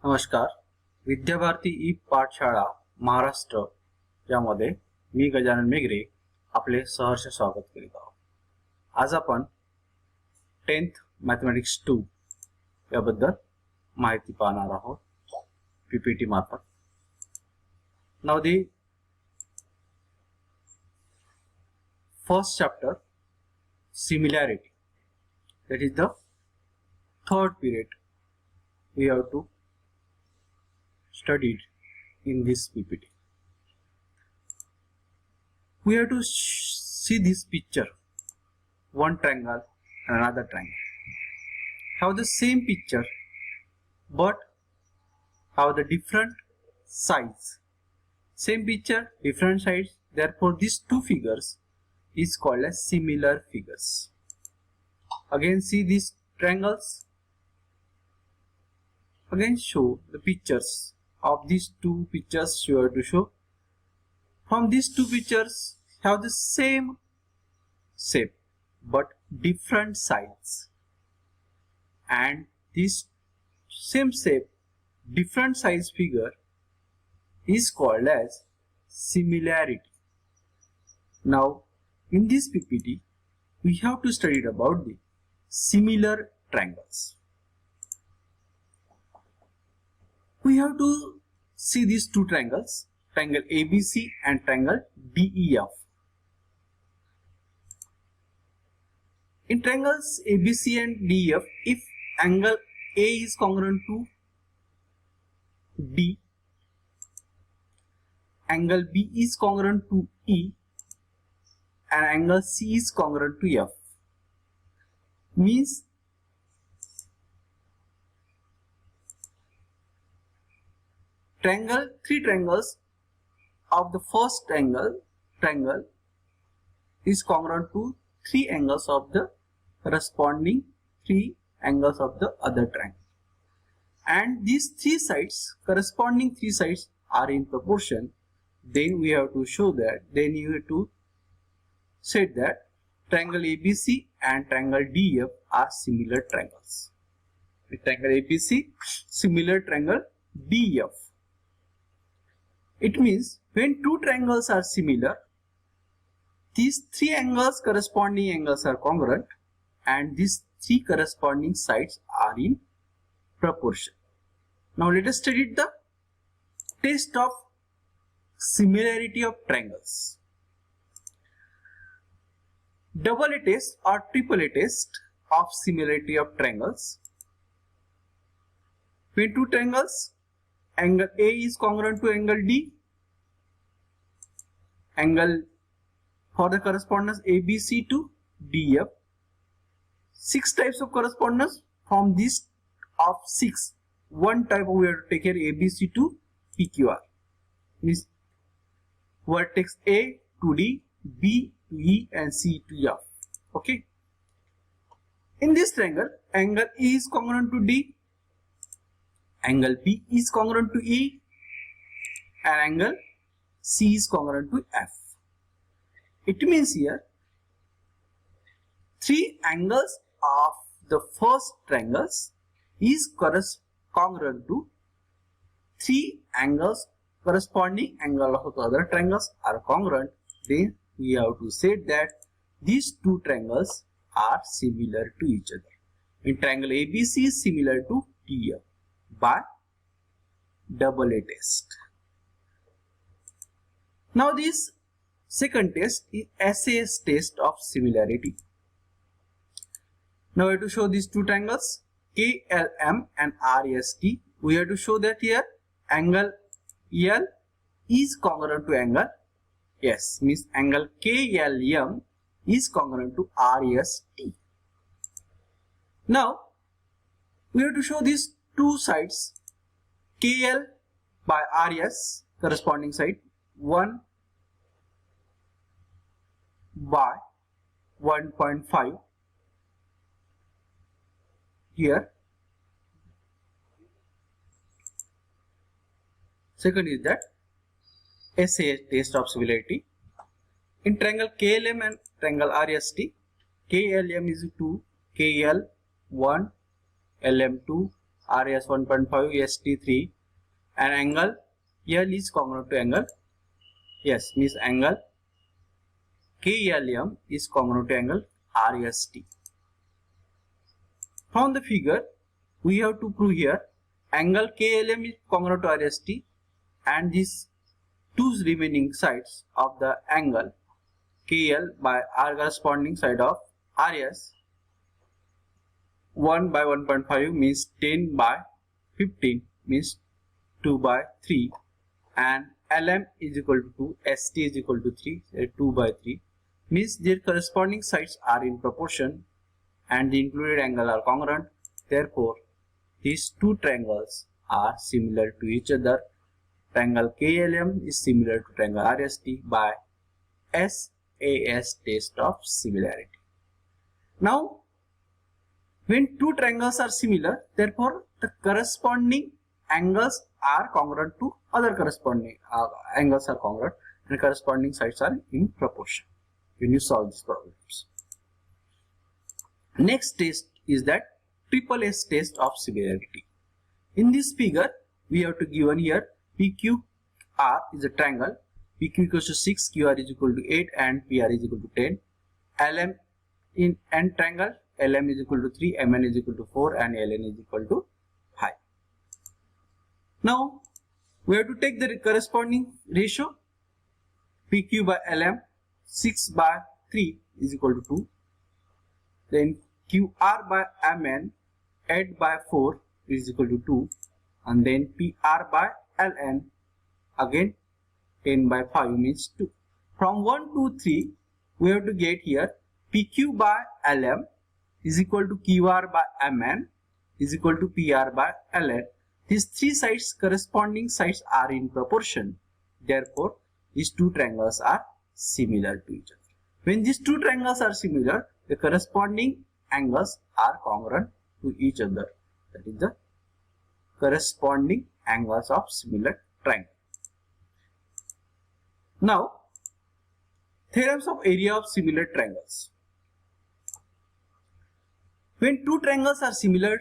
नमस्कार. विद्याभारती ई पाठशाळा महाराष्ट्र यामध्ये मी गजानन मेघरे आपले सहर्ष स्वागत करीत आहोत. आज आपण 10th मॅथमॅटिक्स 2 याबद्दल माहिती पाहणार आहोत पीपीटी मार्फत. Now the first chapter similarity, that is the third period we have to study in this PPT. We have to see this picture, one triangle and another triangle have the same picture but have the different sides. Same picture, different sides, therefore these two figures is called as similar figures. Again see these triangles. Again show the pictures of these two pictures you have to show. From these two pictures have the same shape but different sides, and this same shape different size figure is called as similarity. Now in this PPT we have to study about the similar triangles. We have to see these two triangles, triangle ABC and triangle DEF. In triangles ABC and DEF, if angle A is congruent to D, angle B is congruent to E, and angle C is congruent to F, means three triangles of the first triangle is congruent to three angles of the corresponding three angles of the other triangle, and these corresponding three sides are in proportion. Then we have to show that, then you have to say that triangle ABC and triangle DEF are similar triangles. With triangle ABC, similar triangle DEF. It means when two triangles are similar, these three corresponding angles are congruent, and these three corresponding sides are in proportion. Now let us study the test of similarity of triangles. Double A test or triple A test of similarity of triangles. When two triangles, angle A is congruent to angle D, angle for the correspondence ABC to DF. 6 types of correspondence. From this of 6, one type we have to take here ABC to PQR, means vertex A to D, B to E, and C to F. Okay. In this triangle, angle E is congruent to D, angle B is congruent to E, and angle C is congruent to F. It means here three angles of the first triangles is congruent to three angles corresponding angle of the other triangles are congruent. Then we have to say that these two triangles are similar to each other. In triangle ABC is similar to DF by double A test. Now this second test is SAS test of similarity. Now we have to show these two triangles KLM and RST. We have to show that here angle L is congruent to angle S, means angle KLM is congruent to RST. Now we have to show these two sides KL by RS, corresponding side 1 by 1.5 here. Second is that SAS test of similarity. In triangle KLM and triangle RST, KLM is 2, KL 1, LM2, RS 1.5, ST 3, and angle L is congruent to angle S, means angle KLM is congruent to angle RST. From the figure, we have to prove here angle KLM is congruent to RST, and these two remaining sides of the angle KL by R corresponding side of RS, 1 by 1.5 means 10 by 15 means 2 by 3, and LM is equal to 2, ST is equal to 3, 2 by 3 means their corresponding sides are in proportion and the included angle are congruent. Therefore, these two triangles are similar to each other. Triangle KLM is similar to triangle RST by SAS test of similarity. Now, when two triangles are similar, therefore the corresponding angles are congruent to other corresponding angles are congruent, and corresponding sides are in proportion when you solve these problems. Next test is that triple S test of similarity. In this figure, we have to given here PQR is a triangle. PQ equals to 6, QR is equal to 8, and PR is equal to 10. LM in N triangle, LM is equal to 3, MN is equal to 4, and LN is equal to 5. Now, we have to take the corresponding ratio. PQ by LM, 6 by 3 is equal to 2. Then QR by MN, 8 by 4 is equal to 2. And then PR by LN, again 10 by 5 means 2. From 1, 2, 3, we have to get here PQ by LM is equal to QR by MN is equal to PR by LN. These three sides, corresponding sides are in proportion. Therefore, these two triangles are similar to each other. When these two triangles are similar, the corresponding angles are congruent to each other. That is the corresponding angles of similar triangle. Now, theorems of area of similar triangles. When two triangles are similar,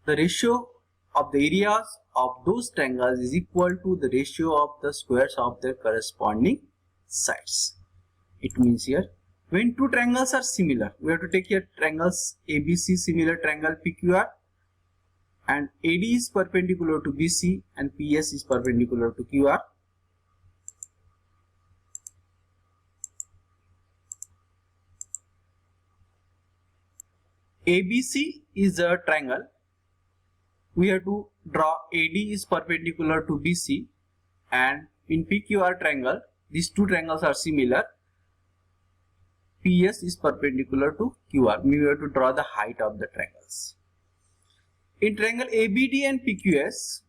the ratio of the areas of those triangles is equal to the ratio of the squares of their corresponding sides. It means here, when two triangles are similar, we have to take here triangles ABC, similar triangle PQR, and AD is perpendicular to BC and PS is perpendicular to QR. ABC is a triangle. We have to draw AD is perpendicular to BC, and in PQR triangle, these two triangles are similar. PS is perpendicular to QR. We have to draw the height of the triangles. In triangle ABD and PQS,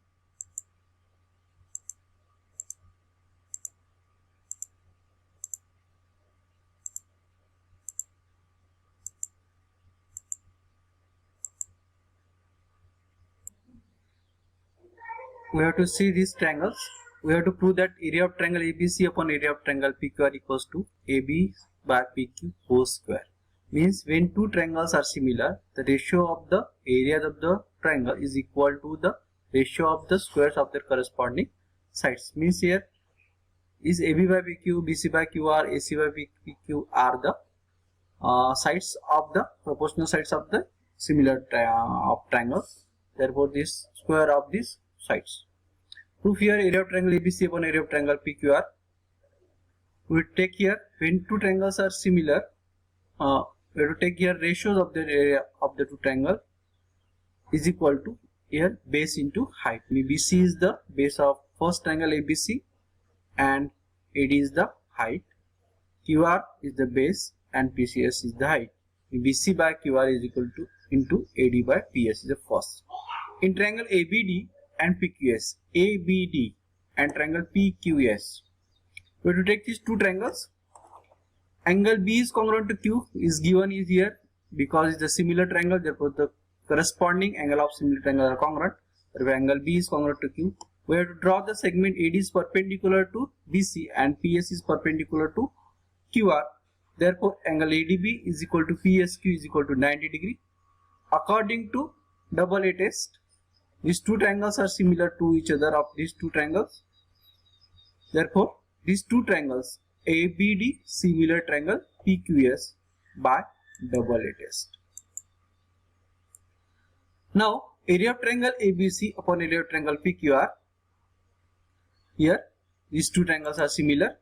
we have to see these triangles. We have to prove that area of triangle ABC upon area of triangle PQR equals to AB by PQ whole square. Means when two triangles are similar, the ratio of the areas of the triangle is equal to the ratio of the squares of their corresponding sides. Means here is AB by PQ, BC by QR, AC by PQ are the sides of the proportional sides of the similar triangle. Therefore, this square of these sides. Proof here area of triangle ABC upon area of triangle PQR. We take here when two triangles are similar, we have to take here ratios of the area of the two triangle is equal to here base into height. BC is the base of first triangle ABC and AD is the height. QR is the base and PCS is the height. BC by QR is equal to into AD by PS is the first. In triangle ABD and PQS, ABD and triangle PQS, we have to take these two triangles. Angle B is congruent to Q is given is here because it's a similar triangle. Therefore, the corresponding angle of similar triangle are congruent. Therefore, angle B is congruent to Q. We have to draw the segment AD is perpendicular to BC and PS is perpendicular to QR. Therefore, angle ADB is equal to PSQ is equal to 90 degree. According to double A test, These two triangles are similar to each other of these two triangles. Therefore, these two triangles ABD similar triangle PQS by double A test. Now, area of triangle ABC upon area of triangle PQR. Here, these two triangles are similar.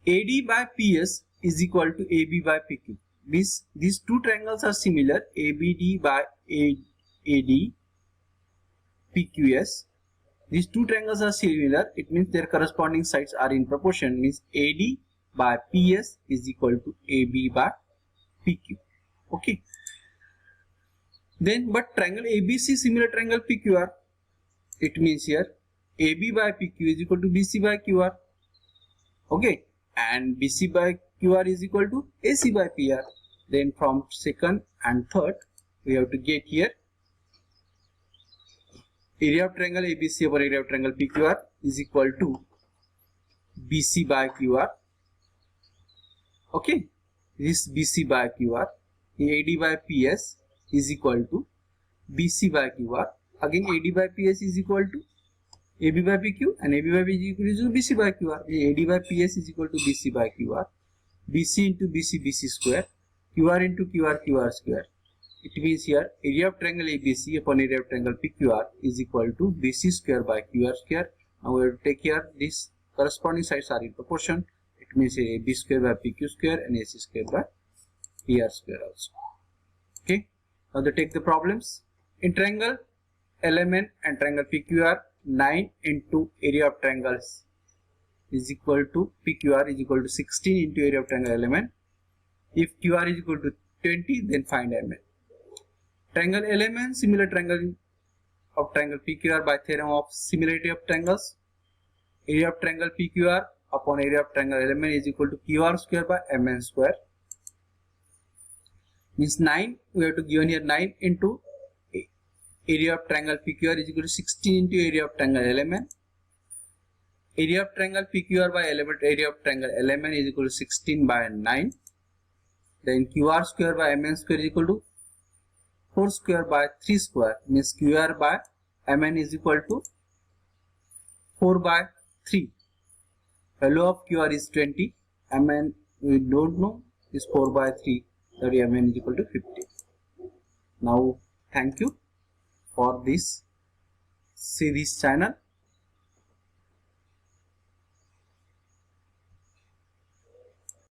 AD by PS is equal to AB by PQ. These two triangles are similar. ABD by AD PQS. These two triangles are similar. It means their corresponding sides are in proportion. Means AD by PS is equal to AB by PQ. Okay. Then, but triangle ABC similar triangle PQR. It means here AB by PQ is equal to BC by QR. Okay. And BC by QR is equal to AC by PR. Then from second and third, we have to get here area of triangle ABC over area of triangle PQR is equal to BC by QR. Okay, this BC by QR. AD by PS is equal to BC by QR. Again, AD by PS is equal to AB by PQ, and AB by PQ is equal to BC by QR. AD by PS is equal to BC by QR. BC into BC, BC square. QR into QR, QR square. It means here area of triangle ABC upon area of triangle PQR is equal to BC square by QR square. Now we have to take here these corresponding sides are in proportion. It means AB square by PQ square and AC square by PR square also. Okay. Now to take the problems. In triangle element and triangle PQR, 9 into area of triangles is equal to PQR is equal to 16 into area of triangle element. If QR is equal to 20, then find MN. Triangle element similar triangle of triangle PQR by theorem of similarity of triangles. Area of triangle PQR upon area of triangle element is equal to QR square by MN square. Means 9, we have to given here 9 into area of triangle PQR is equal to 16 into area of triangle element. Area of triangle PQR by element area of triangle element is equal to 16 by 9. Then QR square by MN square is equal to 4 square by 3 square. Means QR by MN is equal to 4 by 3. Value of QR is 20. MN we don't know is 4 by 3. That is MN is equal to 50. Now thank you for this. See this channel.